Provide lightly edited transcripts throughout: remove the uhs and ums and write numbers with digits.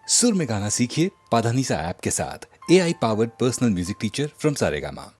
सुर में गाना सीखिए पाधानीसा ऐप के साथ। AI powered personal music teacher from Saregama.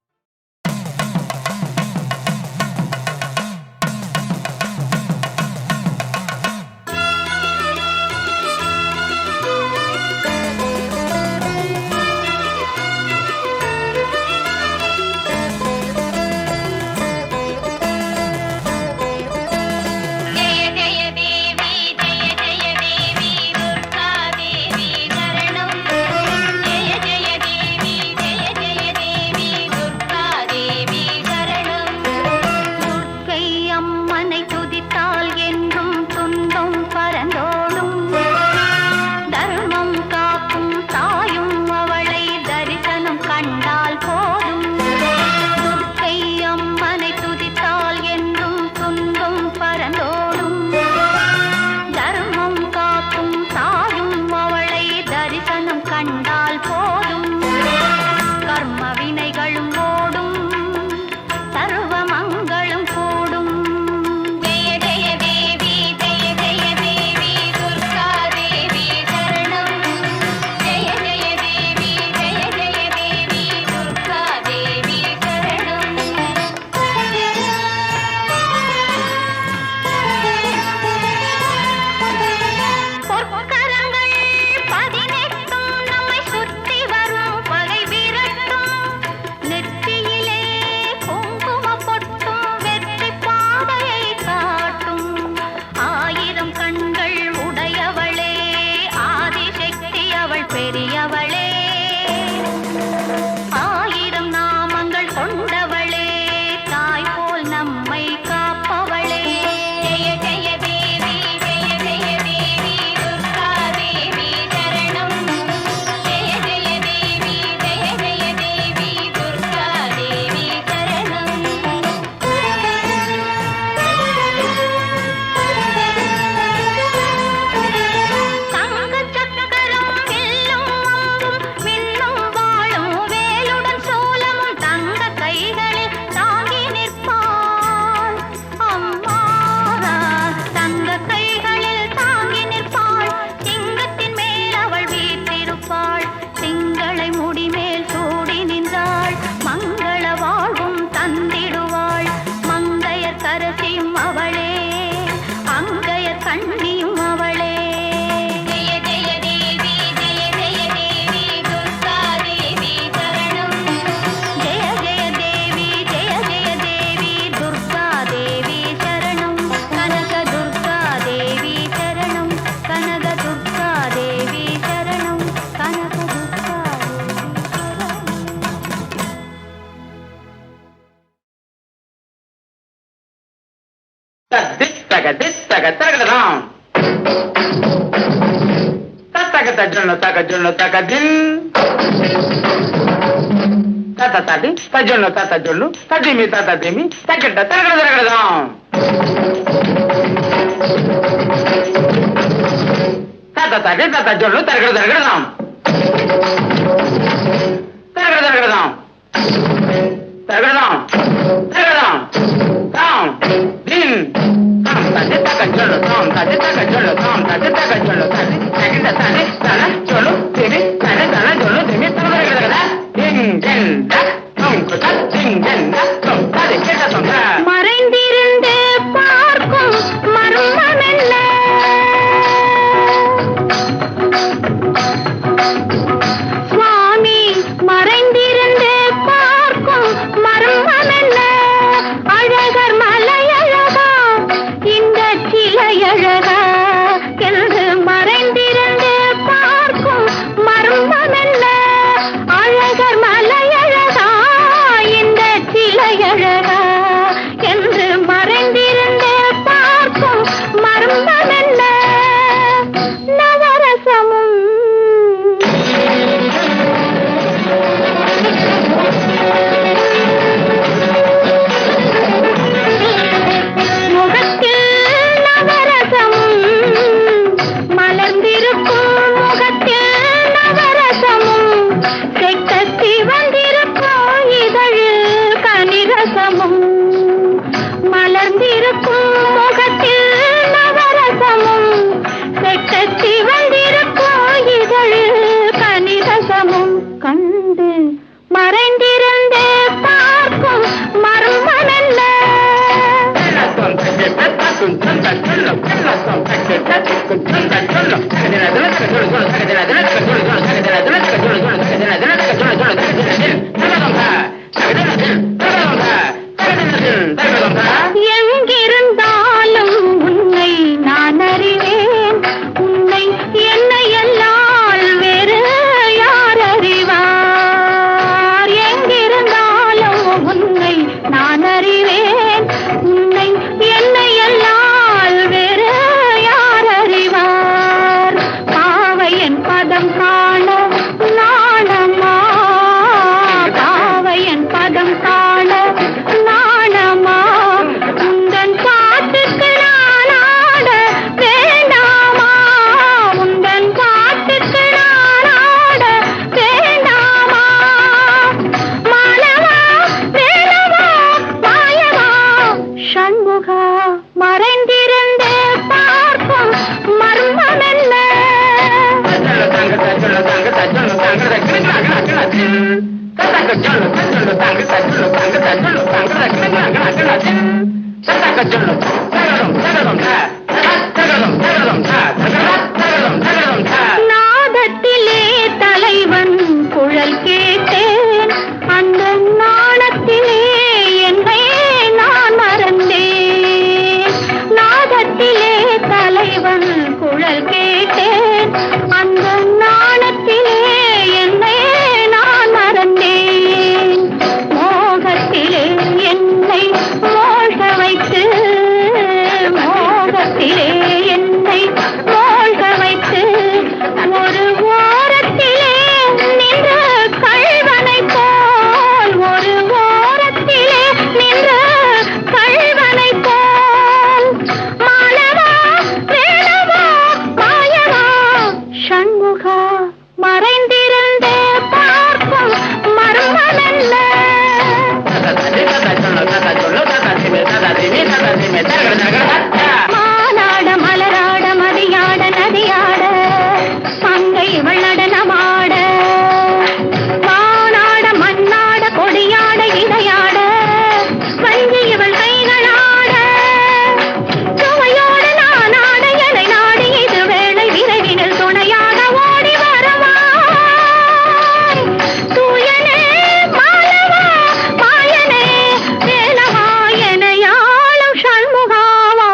மறைந்திருந்த பதம் காண நாணமா பாவையன் பதம் காண நாணமா உந்தன் பாட்டுக்கு நான் ஆட வேண்டாமா உந்தன் பாட்டுக்கு நான் ஆட வேண்டாமா மாலவா வேலவா மாயவா சண்முகா மறைந்திருந்தே பார்க்கும் மர்மம் என்ன நாதத்திலே தலைவன் குழல் கேட்டேன் அந்த நாணத்திலே என்னை நான் மறந்தேன் நாதத்திலே தலைவன் குழல் கேட்டேன் அந்த நாணத்திலே என்னை நான் மறந்தேன் மோகத்திலே என்னை மோக வைத்து மோகத்திலே என்னை மோக வைத்து ஒரு ஓரத்திலே நின்ற கள்வனை போல் ஒரு ஓரத்திலே நின்ற கள்வனை போல் மாலவா வேலவா மாயவா சண்முகா மறைந்திருந்தே பார்க்கும் மர்மம் என்ன மானாட மலராட மதியாட நதியாட மங்கை இவள் நடனமாட வானாட மண்ணாட கொடியாட இடையாட வஞ்சி இவள் கைகளாட சுவையோடு நான் ஆட எனை நாடி இது வேளை விரைவினில் துணையாக ஓடி வரவாய் தூயனே மாலவா மாயனே வேலவா எனையாளும் சண்முகாவா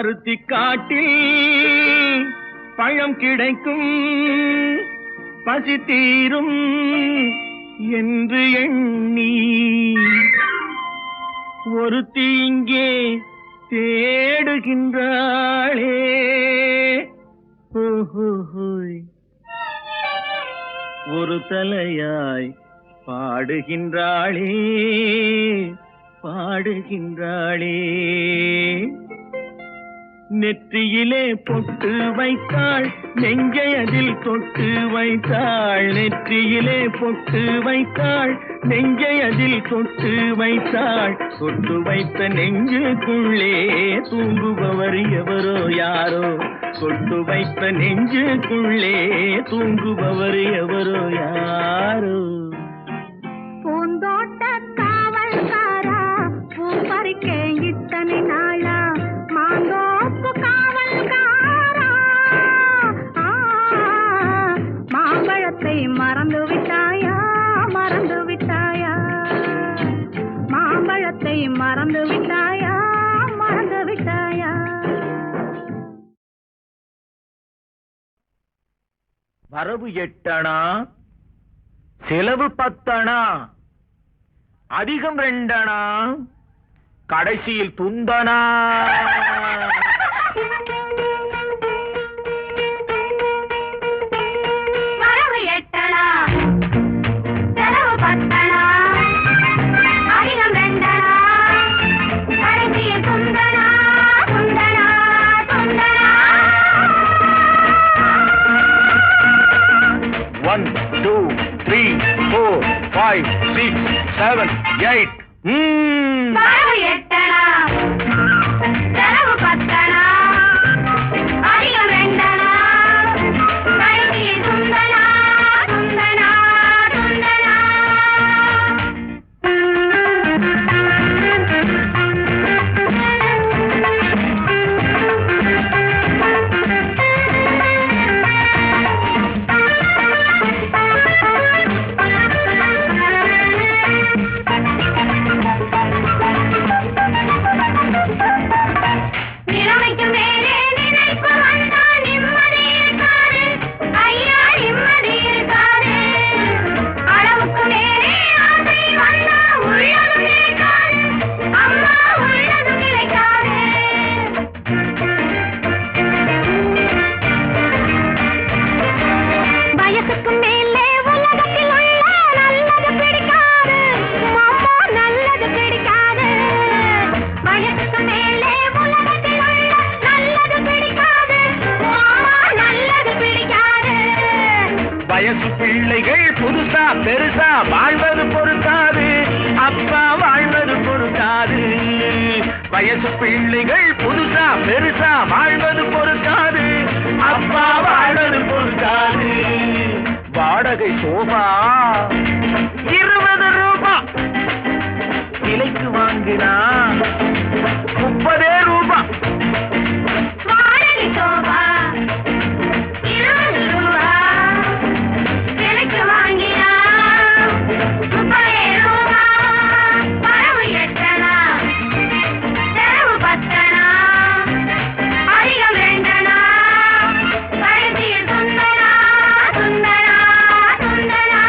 பருத்தி காட்டில் பழம் கிடைக்கும் பசி தீரும் என்று எண்ணி ஒருத்தி இங்கே தேடுகின்றாளே. ஒரு தலையாய் பாடுகின்றாளே பாடுகின்றாளே. நெற்றியிலே பொட்டு வைத்தாள் நெஞ்சை அதில் தொட்டு வைத்தாள். நெற்றியிலே பொட்டு வைத்தாள் நெஞ்சை அதில் தொட்டு வைத்தாள். தொட்டு வைத்த நெஞ்சுக்குள்ளே தூங்குபவர் எவரோ யாரோ. தொட்டு வைத்த நெஞ்சுக்குள்ளே தூங்குபவர் எவரோ யாரோ. பூந்தோட்ட காவல்காரா பூ பறிக்க இத்தனை நாளா மாந்தோப்பு காவல்காரா மாம்பழத்தை மறந்து விட்டாயா மறந்து விட்டாயா மாம்பழத்தை மறந்து விட்டாயா மறந்து விட்டாயா. வரவு 8 அணா செலவு 10 அணா அதிகம் 2 அணா கடைசியில் துந்தனா. வரவு 8 அணா செலவு 10 அணா அதிகம் 2 அணா கடைசியில் துந்தனா துந்தனா துந்தனா. 1 2 3 4 5 6 7 8. வரவு 8 அணா செலவு 10 அணா அதிகம் 2 அணா கடைசியில் துந்தனா துந்தனா துந்தனா. நிலைமைக்கு மேலே நினைப்பு வந்தா நிம்மதி இருக்காது ஐயா நிம்மதி இருக்காது. அளவுக்கு மேலே ஆசை வந்தா உள்ளதும் நிலைக்காது அம்மா உள்ளதும் நிலைக்காது. வயசுக்கு மேலே உலகத்தில் உள்ள நல்லது பிடிக்காது அம்மா நல்லது பிடிக்காது. வயசுக்கு மேலே உலகத்தில் உள்ள நல்லது பிடிக்காது அம்மா நல்லது பிடிக்காது. வயசு பிள்ளைகள் புதுசா பெருசா வாழ்வது பொறுக்காது அப்பா வாழ்வது பொறுக்காது. வயசு பிள்ளைகள் புதுசா பெருசா வாழ்வது பொறுக்காது அப்பா வாழ்வது பொறுக்காது. வாடகை சோபா 20 ரூபாய் விலைக்கு வாங்கினா 30 ரூபாய். வாடகை சோபா 20 ரூபா விலைக்கு வாங்கினா 30 ரூபா. வரவு 8 அணா செலவு 10 அணா அதிகம் 2 அணா கடைசியில் துந்தனா துந்தனா துந்தனா.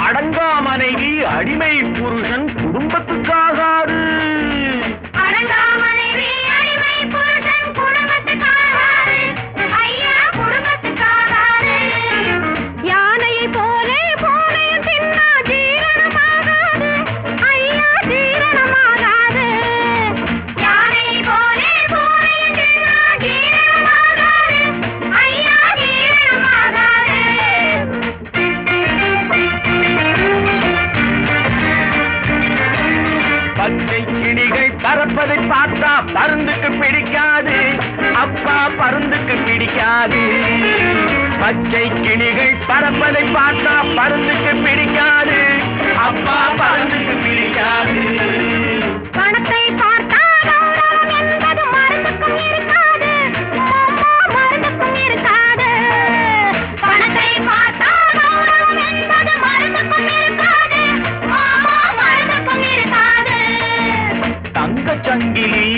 அடங்கா மனைவி அடிமை புருஷன் குடும்பத்துக்காகாது. அடங்கா மனைவி அடிமை புருஷன் குடும்பத்துக்காகாது ஐயா குடும்பத்துக்காகாது. யானையை போலே பூனையும் தின்னா ஜீரணமாகாது ஐயா ஜீரணமாகாது. யானையை போலே பூனையும் தின்னா ஜீரணமாகாது ஐயா ஜீரணமாகாது. பச்சை கிளிகள் பறப்பதை பார்த்தா பருந்துக்கு பிடிக்காது அப்பா பருந்துக்கு பிடிக்காது. பச்சை கிளிகள் பறப்பதை பார்த்தா பருந்துக்கு பிடிக்காது அப்பா பறந்துக்கு பிடிக்காது. பணத்தை பார்த்தா கௌரவம் என்பது மருந்துக்கும் இருக்காது, அம்மா மருந்துக்கும் இருக்காது. பணத்தை பார்த்தா கௌரவம் என்பது மருந்துக்கும் இருக்காது, அம்மா மருந்துக்கும் இருக்காது. தங்கச் சங்கிலி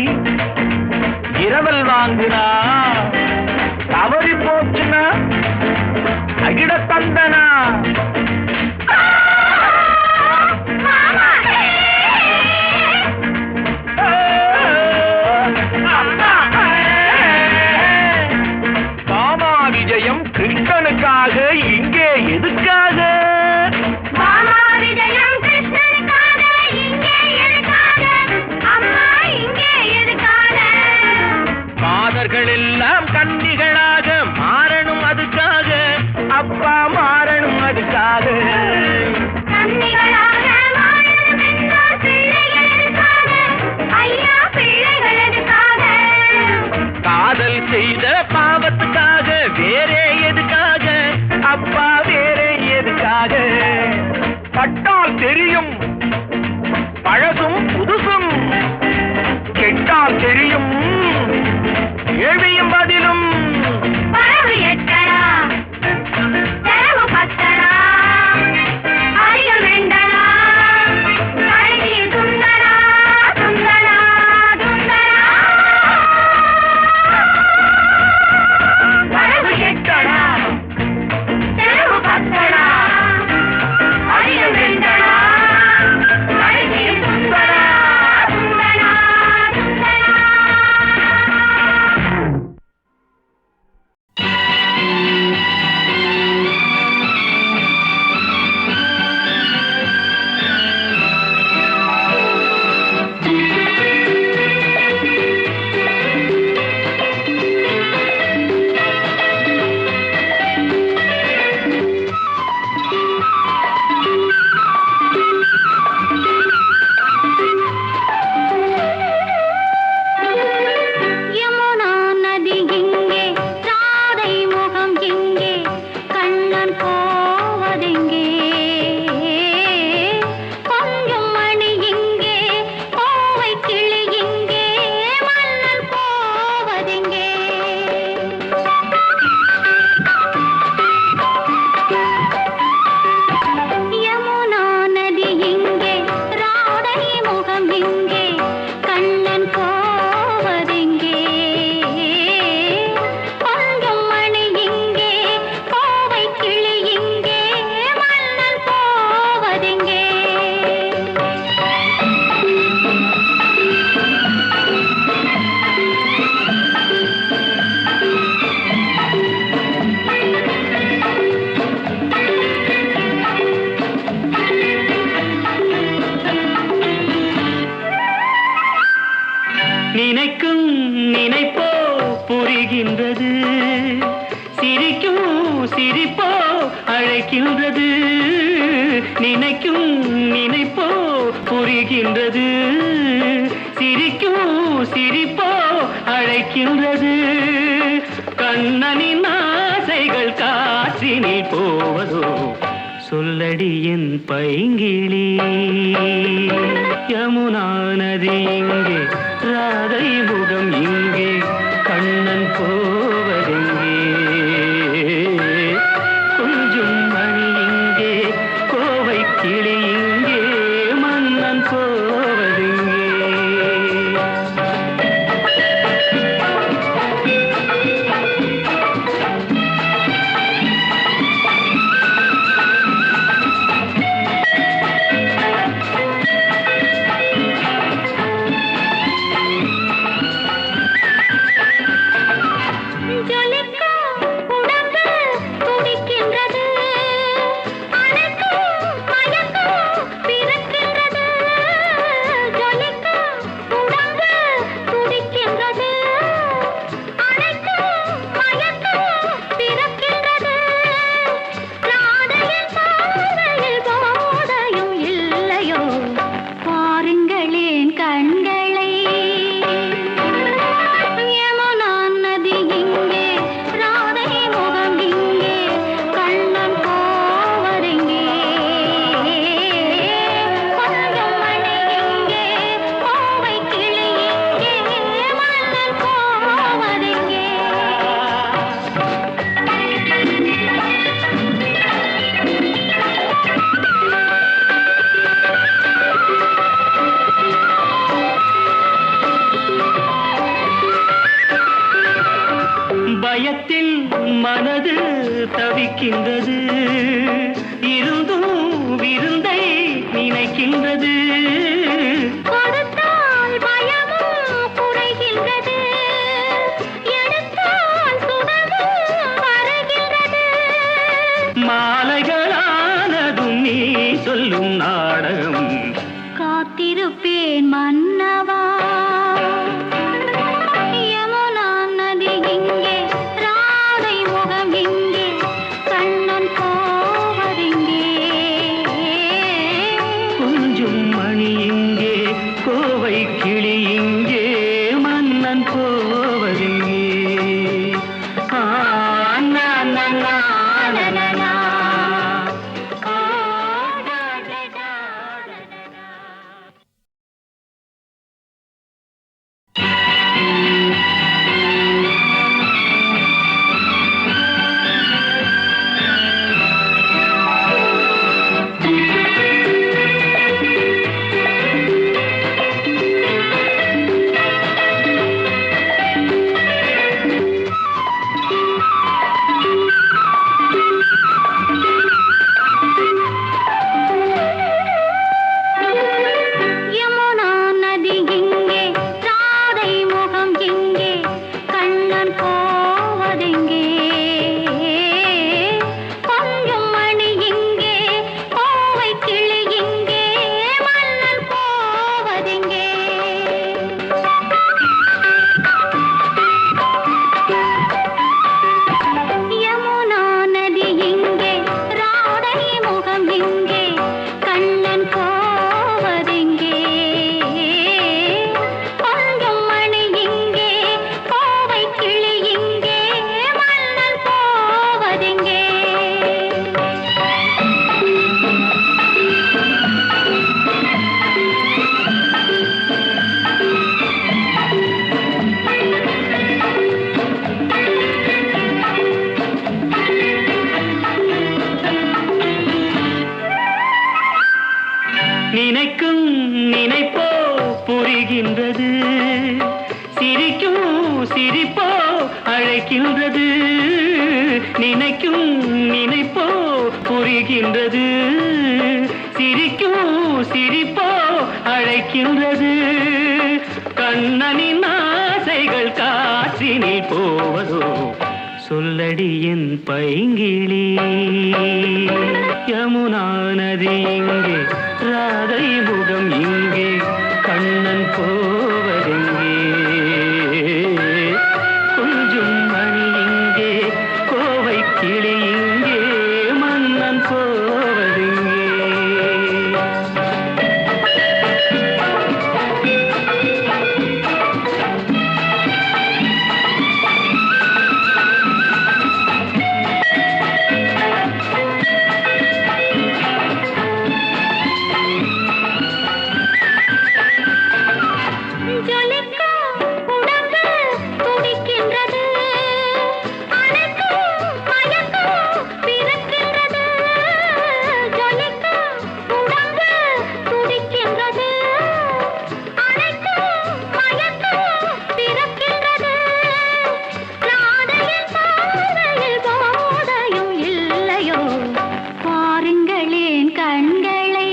இரவல் வாங்குனா தவறி போச்சுன்னா அகிட தந்தனா. மாமா விஜயம் கிருஷ்ணனுக்காக இங்கே எதுக்காக? மாமா விஜயம் கிருஷ்ணனுக்காக இங்கே எதுக்காக, அம்மா இங்கே எதுக்காக? மாதர்கள் எல்லாம் கன்னிகளாக மாறணும் அதுக்காக, அப்பா மாறணும் அதுக்காக. கன்னிகளாக வாழணும் என்றால் பிள்ளைகள் எதுக்காக, ஐயா பிள்ளைகள் எதுக்காக? காதல் செய்த பாவத்துக்காக வேறே எதுக்காக, அப்பா வேறே எதுக்காக? பட்டால் தெரியும் பழசும் புதுசும், கெட்டால் தெரியும் கேள்வியும் பதிலும். வரவு எட்டடா, செலவு பத்தடா, அதிகம் வேண்டடா, கடைசியில் துண்டடா, துண்டடா, துண்டடா. வரவு எட்டடா, செலவு பத்தடா, அதிகம் வேண்டடா, கடைசியில் துண்டடா, துண்டடா, துண்டடா. யமுனா நதி இங்கே, ராதை முகம் இங்கே, கண்ணன் போவதெங்கே? கொஞ்சம் மணி இங்கே, கோவை கிளி இங்கே, மன்னன் போவதெங்கே? யமுனா நதி இங்கே, ராதை முகம் இங்கே, கண்ணன் போவதெங்கே? கொஞ்சம் மணி இங்கே, கோவை கிளி இங்கே, மன்னன் போவதெங்கே? நினைக்கும் நினைப்போ புரிகின்றது, சிரிக்கும் சிரிப்போ அழைக்கின்றது. நினைக்கும் நினைப்போ புரிகின்றது, சிரிக்கும் சிரிப்போ அழைக்கின்றது. கண்ணனின் ஆசைகள் காற்றினில் போவதோ, சொல்லடி என் பைங்கிளி. யமுனா நதி இங்கே, ராதை முகம் இங்கே, கண்ணன் போவதெங்கே? கொஞ்சம் மணி இங்கே, கோவை கிளி இங்கே, மன்னன் போவதெங்கே? பயத்தில் மனது தவிக்கின்றது, இருந்தும் விருந்தை நினைக்கின்றது. கொடுத்தால் பயமும் குறைகின்றது, எடுத்தால் சுகமும் வருகின்றது. மாலைகளானதும் நீ சொல்லும் நாடகம், காத்திருப்பேன் மன்னவா. யமுனா நதி இங்கே, ராதை முகம் இங்கே, கண்ணன் போவதெங்கே? கொஞ்சம் மணி இங்கே, கோவை கிளி இங்கே, மன்னன் போவதெங்கே? ஆ, நா, நா, நா, நா, நா, நா. ஆ, டா, டா, டா, டா, டா. யமுனா நதி இங்கே, ராதை முகம் இங்கே, கண்ணன் போவதெங்கே? கொஞ்சம் மணி இங்கே, கோவை கிளி இங்கே, மன்னன் போவதெங்கே? யமுனா நதி இங்கே, ராதை முகம் இங்கே, கண்ணன் போவதெங்கே? கொஞ்சம் மணி இங்கே, கோவை கிளி இங்கே, மன்னன் போவதெங்கே? நினைக்கும் நினைப்போ புரிகின்றது, சிரிக்கும் சிரிப்போ அழைக்கின்றது. நினைக்கும் நினைப்போ புரிகின்றது, சிரிக்கும் சிரிப்போ அழைக்கின்றது. கண்ணனின் ஆசைகள் காற்றினில் போவதோ, சொல்லடி என் பைங்கிளி. யமுனா நதி இங்கே, ராதை முகம் இங்கே, கண்ணன் போவதெங்கே? கொஞ்சம் மணி இங்கே, கோவை கிளி இங்கே, மன்னன் போவதெங்கே? ஜொலிக்கும் உடம்பு துடிக்கின்றது, அணைக்கும் மயக்கம் பிறக்கின்றது. ஜொலிக்கும் உடம்பு துடிக்கின்றது, அணைக்கும் மயக்கம் பிறக்கின்றது. ராதையின் பார்வையில் போதையும் இல்லையோ, பாருங்களேன் கண்களை.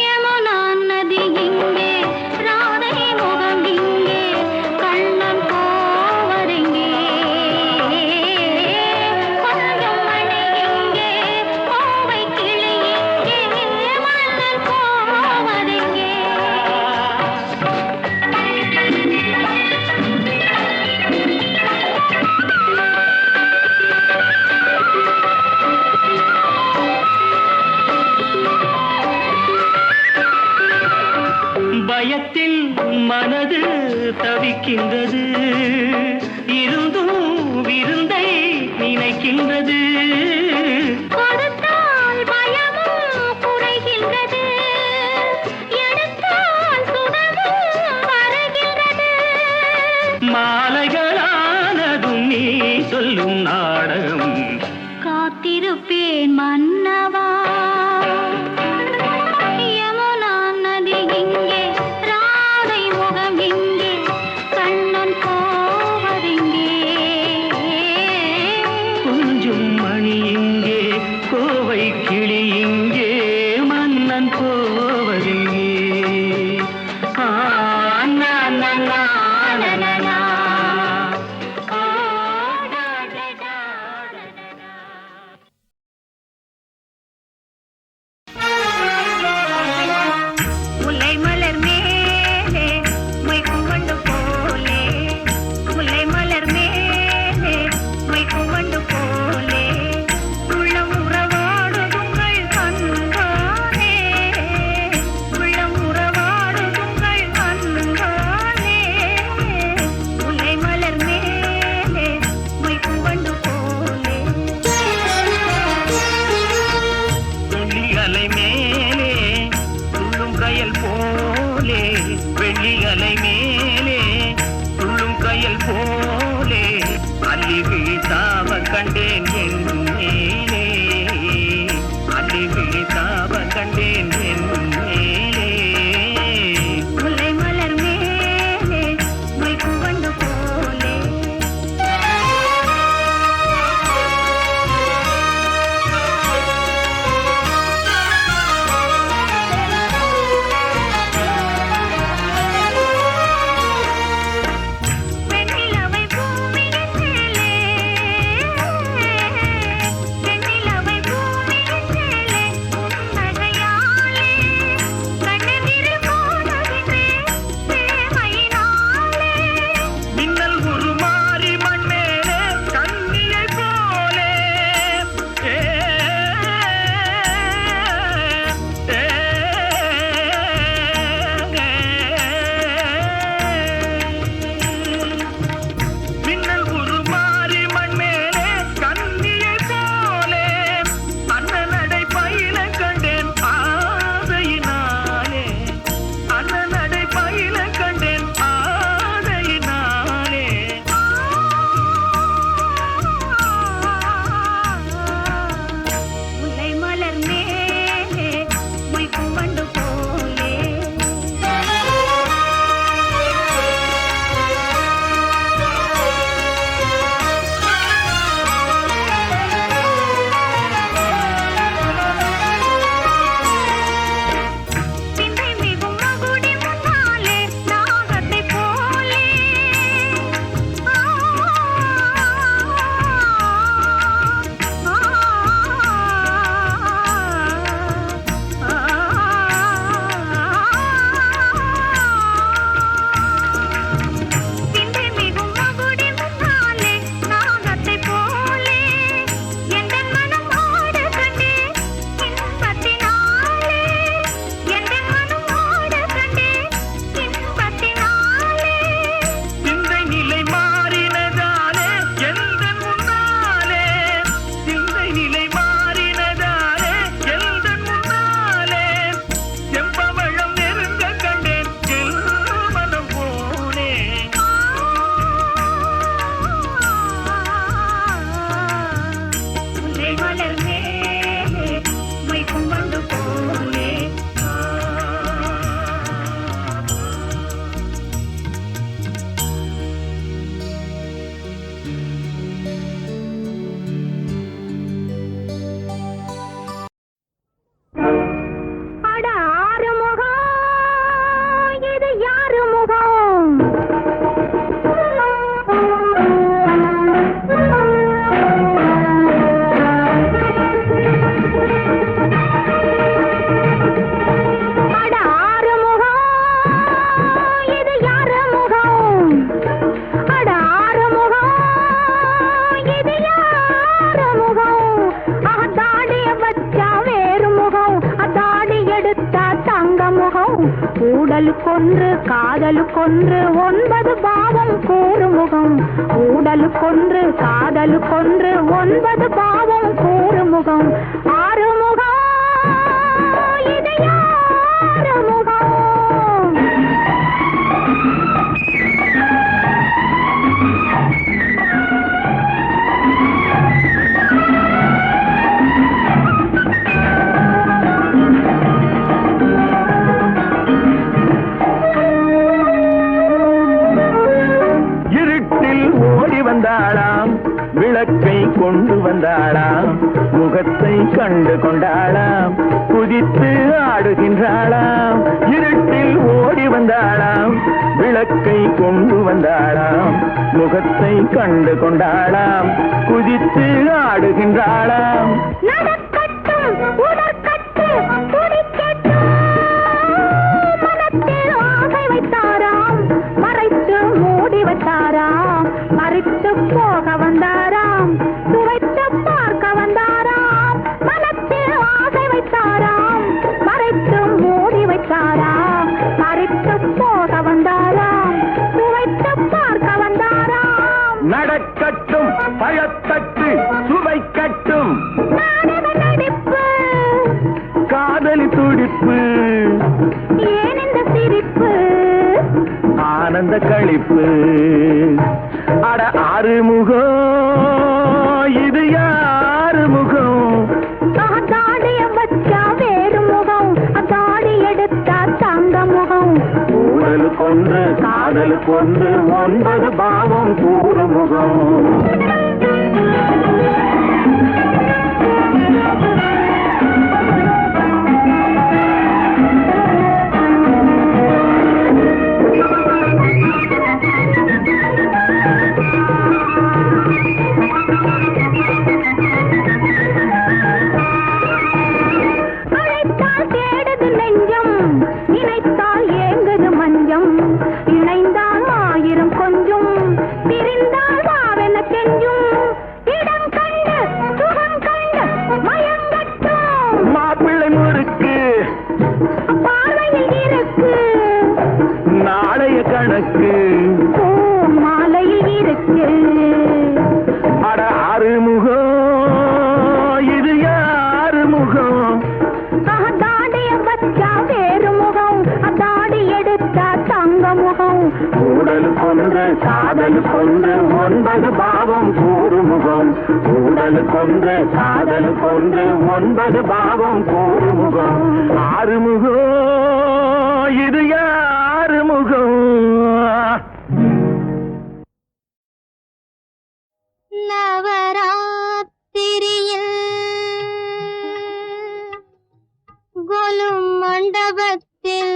யமுனா நதி இங்கே, ராதை முகம் இங்கே, கண்ணன் போவதெங்கே? கொஞ்சம் மணி இங்கே, கோவை கிளி இங்கே, மன்னன் போவதெங்கே? பயத்தில் மனது தவிக்கின்றது, இருந்தும் விருந்தை நினைக்கின்றது. கொடுத்தால் பயமும் குறைகின்றது, எடுத்தால் சுகமும் வருகின்றது. மாலைகளானதும் நீ சொல்லும் நாடகம், காத்திருப்பேன் மன்னவா. யமுனா நதி இங்கே, ராதை முகம் இங்கே, கண்ணன் போவதெங்கே? ஊடலுக்கொன்று காதலுக்கொன்று 9 பாவம் கூறுமுகம். ஊடலுக்கொன்று காதலுக்கொன்று 9 பாவம் கூறுமுகம். 6 முகம் இது யாரு முகம்? வந்தாளாம் விளக்கை கொண்டு வந்தாளாம் முகத்தை கண்டு கொண்டாளாம் குதித்து ஆடுகின்றாளாம் இருட்டில் ஓடி வந்தாளாம் விளக்கை கொண்டு வந்தாளாம் முகத்தை கண்டு கொண்டாளாம் குதித்து ஆடுகின்றாளாம். நடக்கட்டும் உடற்கட்டு துடிக்கட்டும் மனத்தில் ஆசை வைத்தாராம் மறைத்து மூடி வைத்தாராம் மறைத்து போக வந்தாராம் சுவைத்து பார்க்க வந்தாராம் மனத்தில் ஆசை வைத்தாராம் மறைத்து மூடி வைத்தாராம் மறைத்து போக வந்தாராம் சுவைத்து பார்க்க வந்தாராம். நடக்கட்டும் பயத்தட்டு சுவைக்கட்டும் நாடக நடிப்பு காதலி துடிப்பு ஏன் இந்த சிரிப்பு ஆனந்த களிப்பு. அட 6 முகம் இது யாரு முகம்? தாடிய வச்சா வேறு முகம் தாடி எடுத்தா தங்க முகம். ஊடலுக்கொன்று காதலுக்கொன்று 9 பாவம் கூறு முகம். அழைத்தால் தேடுது நெஞ்சம் நினைத்தால் ஏங்குது மஞ்சம் இணைந்தால் 1000 கொஞ்சம் பிரிந்தால் வாவென கெஞ்சும் இடம் கண்டு சுகம் கண்டு மயங்கட்டும் மாப்பிள்ளை முறுக்கு பார்வையில் இருக்கு நாளைய கணக்கு மாலையில் இருக்கு. அட 6 முகம் இது யாரு முகம்? தாடிய வச்சா வேறு முகம் தாடி எடுத்தா தங்க முகம். ஊடலுக்கொன்று காதலுக்கொன்று 9 பாவம் கூறு முகம். ஊடலுக்கொன்று காதலுக்கொன்று 9 பாவம் கூறு முகம். 6 முகம் இது யாரு முகம்? நவராத்திரியில் கோலும் மண்டபத்தில்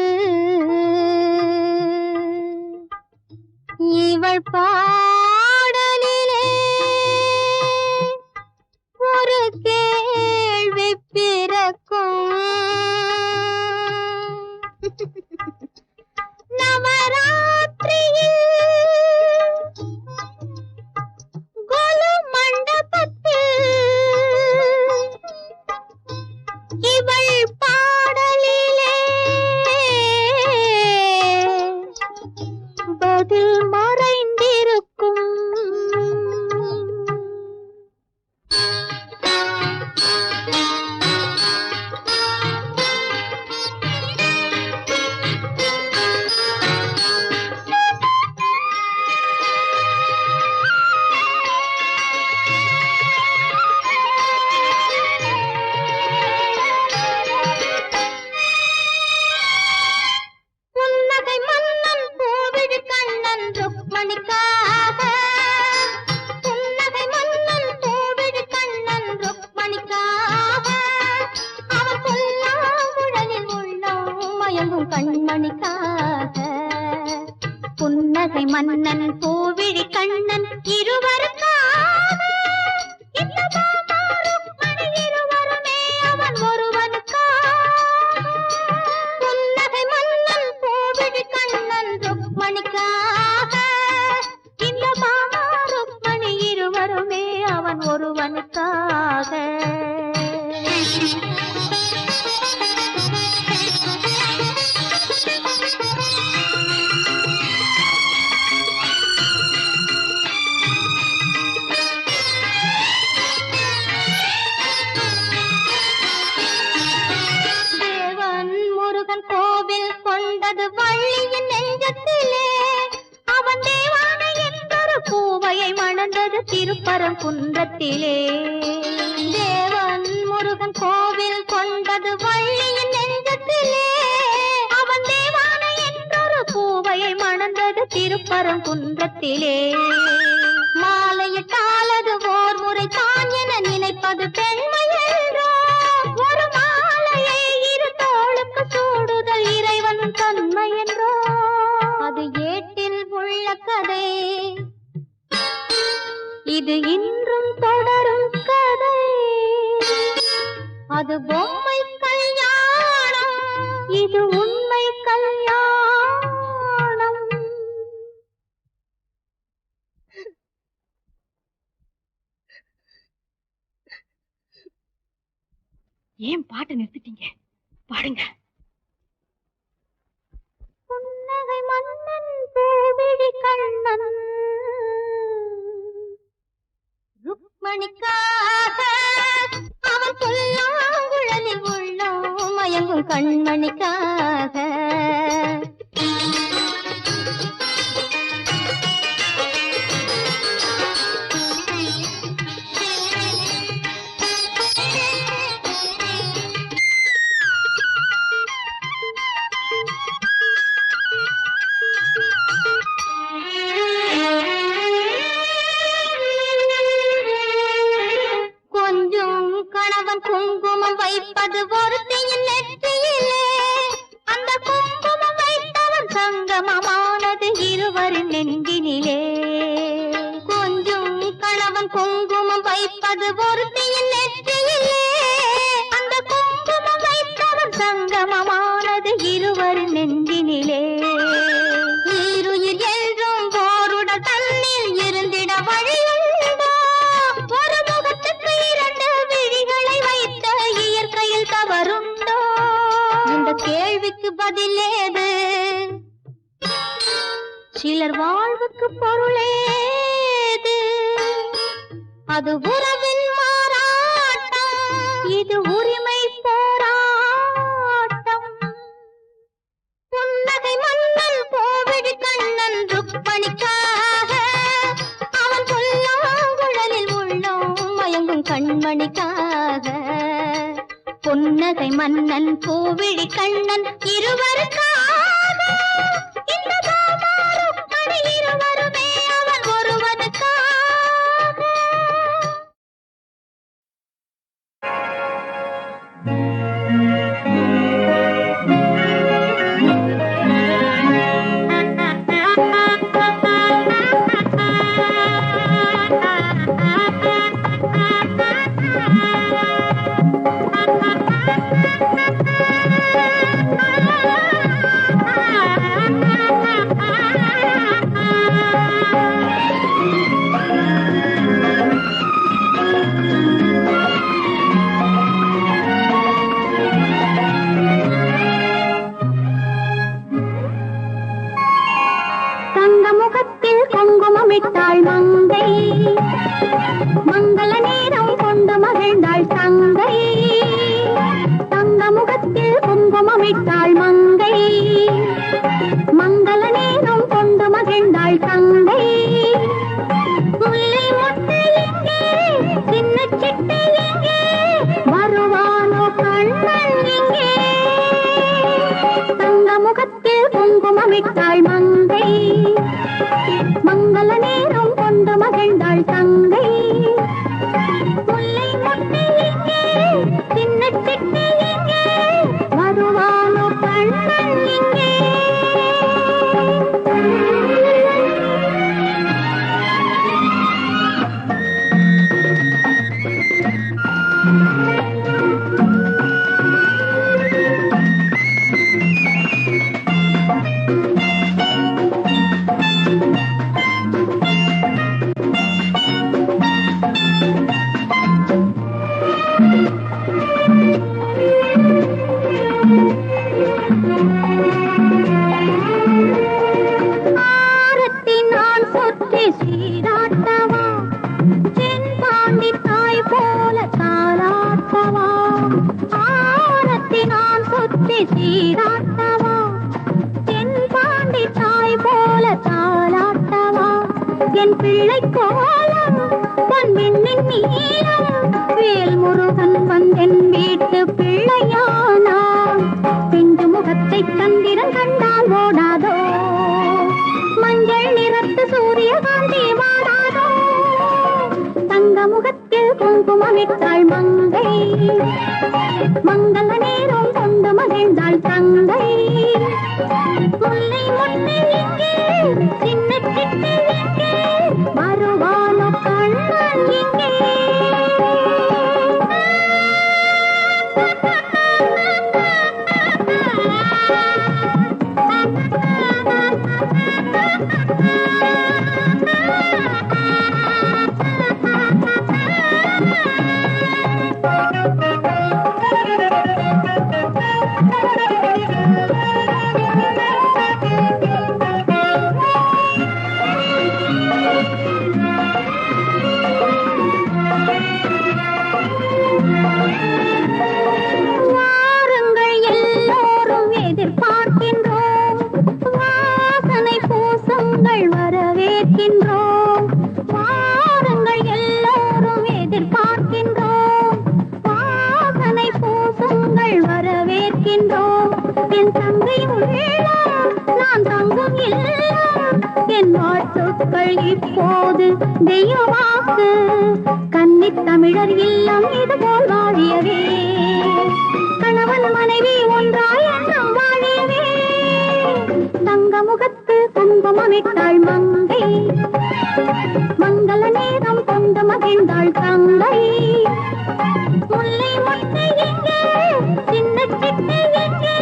இவள் பாடலிலே ஒரு கேள்வி பிறக்கும். நவராத்திரியில் கோலு மண்டபத்தில் இவள் பாடலிலே பதில் மறைந்திருக்கும். புன்னகை மன்னன் கோவிடு கண்ணன் ருக்மணிக்காக புன்னகை மன்னன் கோவிடு கண்ணன் ருக்மணிக்காக அவன் பொல்லாங்குழலில் உள்ளம் மயங்கும் கண்மணிக்காக புன்னகை மன்னன் கோவிடி கண்ணன் இருவருக்காக இந்த மாமா ருக்மணி இருவருமே அவன் ஒருவனுக்காக புன்னகை மன்னன் கோவிடி கண்ணன் ருக்மணிக்காக இந்த மாமா ருக்மணி இருவருமே அவன் ஒருவனுக்காக. மணந்தது திருப்பரங்குன்றத்திலே. தேவன் முருகன் கோவில் கொண்டது வள்ளியின் நெஞ்சத்திலே. அவன் தேவானை என்றொரு பூவையை மணந்தது திருப்பரங்குன்றத்திலே. மாலையிட்டாலது ஓர் முறை தான் என நினைப்பது பெண்மையோ. ஒரு மாலையை இரு தோளுக்கு சூடுதல் இறைவன் தன்மை என்றோ. அது ஏட்டில் உள்ள கதை, இது இன்றும் தொடரும் கதை. அது பொம்மை கல்யாணம், இது உண்மை கல்யாணம். ஏன் பாட்டு நிறுத்திட்டீங்க? பாடுங்க. புன்னகை மன்னன் பூவிழி கண்ணன் ருக்மணிக்காக அவன் புல்லாங்குழலில் உள்ளோம் மயங்கும் கண்மணிக்காக. குங்குமம் வைப்பது ஒருத்தியின் நெற்றியிலே. அந்த குங்குமம் வைத்தவன் சங்கமமானது இருவரின் நெஞ்சினிலே. கொஞ்சம் கணவன் குங்குமம் வைப்பது ஒருத்தியின் நெற்றியிலே. அந்த குங்குமம் வைத்தவன் சங்கமமானது இருவரின் நெஞ்சினிலே. ஈருயிர் என்றும் போருடல் தன்னில் இருந்திட வழியுண்டோ. ஒரு முகத்துக்கு இரண்டு விழிகளை வைத்த இயற்கையில் தவறுண்டோ. இந்த கேள்விக்கு பதிலேது, சிலர் வாழ்வுக்கு பொருளேது. அது உறவின் மாறாட்டம், இது உரிமை போராட்டம். புன்னகை மன்னன் கோவிடி கண்ணன் ருக்மணிக்காக அவன் புல்லாங்குழலில் உள்ளோம் மயங்கும் கண்மணிக்காக. புன்னகை மன்னன் கோவிடி கண்ணன் இருவருக்காக. இந்த பாமா ருக்மணி இருவருமே அவன் ஒருவனுக்காக. தங்கமுகத்தில் குங்குமமிட்டாள் மங்கை, மங்கள நேரம் கொண்டு மகிழ்ந்தாள் தங்கை. தங்கமுகத்தில் குங்குமமிட்டாள் மங்கை, மங்கள நேரம் கொண்டு மகிழ்ந்தாள் தங்கை. முல்லை மொட்டு எங்கே, சின்ன சிட்டு எங்கே, வருவானோ கண்ணன் எங்கே. தங்கமுகத்தில் குங்குமமிட்டாள் மங்கை, மங்கள நேரம் கொண்டு மகிழ்ந்தாள் தங்கை. முல்லை மொட்டு எங்கே, சின்ன சிட்டு எங்கே, வருவானோ கண்ணன் எங்கே. ஆரத்தி நான் சொற்றி சீராட்டவா, சென்பாண்டி தாய் போல தாலாட்டவா. ஆரத்தி நான் சொற்றி சீராட்டவா, தென்பாண்டி தாய் போல தாலாட்டவா. என் பிள்ளை கோலம் பொன்வெண்ணின் நீளம் வேல் முருகன் வந்தென் வீட்டு பிள்ளையானான் பிஞ்சு முகத்தை சந்திரன் கண்டால் ஓடாதோ மஞ்சள் நிறத்து சூரியகாந்தி வாடாதோ தங்க முகத்தில் குங்குமமிட்டாள் மங்கை மங்கள நேரம் கொண்டு மகிழ்ந்தாள் தங்கை முல்லை முல்லை எங்கே சின்ன சிட்டு எங்கே வருவானோ கண்ணன் எங்கே இப்போது தெய்வமாக்கு கன்னித் தமிழர் இல்லம் இதுபோல் வாழியவே கணவன் மனைவி ஒன்றாய் என்றும் வாழியவே தங்க முகத்து குங்குமமிட்டாள் மங்கை மங்கள நேரம் கொண்டு மகிழ்ந்தாள் தங்கை முல்லை முட்டை எங்கே சின்ன சிட்டு எங்கே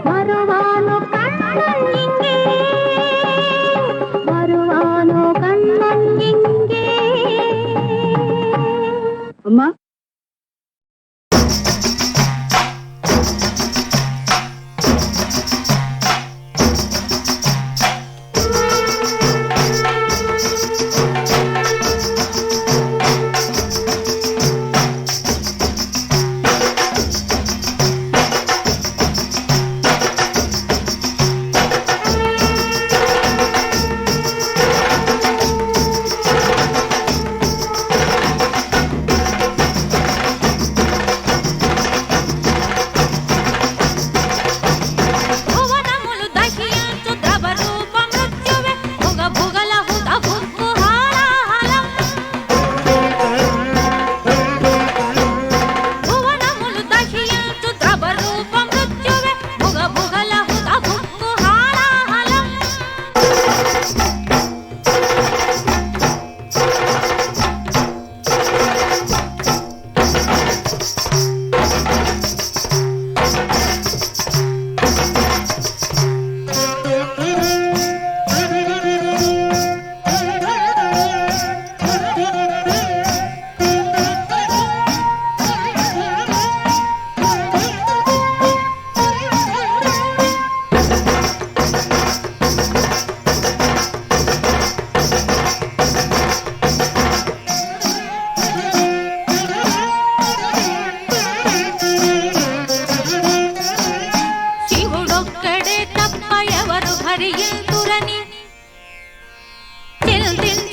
வருவானோ கண்ணன் இங்கே வருவானோ கண்ணன் இங்கே அம்மா ಶಿವುಡೊಕ್ಕಡೆ ತಪ್ಪಯವರು ಹರಿಯಿಲ್ ತುರನಿ ತಿಲ್ ತಿಲ್